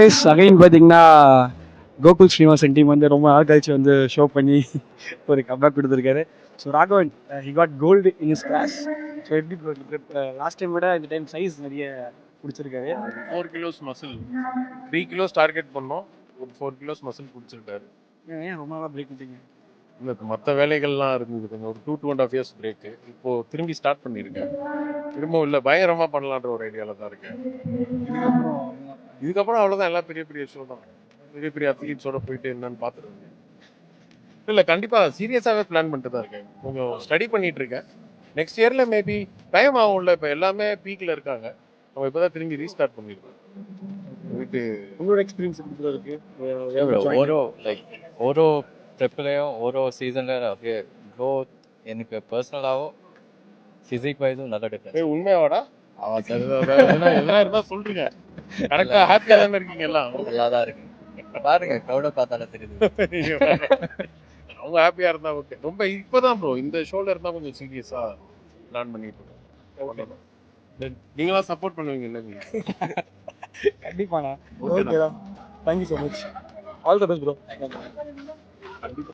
Again பார்த்தீங்கன்னா Gokul Srinivasan team வந்து ரொம்ப நாள் கழிச்சு வந்து ஷோ பண்ணி ஒரு கம்பேக் கொடுத்துருக்காரு. So Raghavan he got gold in his class. So எப்படி லாஸ்ட் டைம் விட இந்த டைம் சைஸ் நிறைய பிடிச்சிருக்காரு. 4 கிலோஸ் மசில் 3 கிலோஸ் டார்கெட் பண்ணோம், ஒரு 4 கிலோஸ் மசில் பிடிச்சிருக்காரு. ஏன் ரொம்ப நாளாக பிரேக் பண்ணிட்டீங்க? இல்லை, மற்ற வேலைகள்லாம் இருந்தது, கொஞ்சம் ஒரு 2.5 இயர்ஸ் பிரேக்கு. இப்போ திரும்பி ஸ்டார்ட் பண்ணியிருக்கேன். திரும்பவும் இல்லை, பயங்கரமாக பண்ணலான்ற ஒரு ஐடியாவில் தான் இருக்கேன். இதுக்கப்புறம் அவ்வளோதான், எல்லாம் பெரிய பெரிய ஷோ தான், பெரிய பெரிய அத்லீட்ஸோட போயிட்டு என்னன்னு பார்த்துருக்கேன். இல்லை, கண்டிப்பாக சீரியஸாகவே பிளான் பண்ணிட்டு தான் இருக்கேன். கொஞ்சம் ஸ்டடி பண்ணிட்டு இருக்கேன். நெக்ஸ்ட் இயரில் மேபி டைம் ஆகும்ல, இப்போ எல்லாமே பீக்கில் இருக்காங்க. நம்ம இப்போ தான் திரும்பி ரீஸ்டார்ட் பண்ணியிருக்கோம். வீட்டு உங்களோட எக்ஸ்பீரியன்ஸ் எப்படி இருக்கு? ஓரோ ட்ரிப்லையும் ஓரோ சீசன்ல அப்படியே க்ரோத் எனக்கு பர்சனலாகவும் ஃபிசிக் வைஸும் நல்ல டிஃப்ரென்ஸ். உண்மையாவாடா? எதனா இருந்தா சொல்றீங்க. கரெக்டா ஹாப்பியா தானே இருக்கீங்க எல்லாம்? நல்லா தான் இருக்கு. பாருங்க, க்ரௌட பார்த்தாலே தெரியுது. அவங்க ஹாப்பியா இருந்தா ஓகே. ரொம்ப இப்பதான் ப்ரோ இந்த ஷோல இருந்தா கொஞ்சம் சீரியஸா பிளான் பண்ணிட்டு இருக்கோம். நீங்களா சப்போர்ட் பண்ணுவீங்க இல்ல? நீங்க கண்டிப்பாண்ணா. ஓகே தான். Thank you so much. All the best bro. கண்டிப்பா.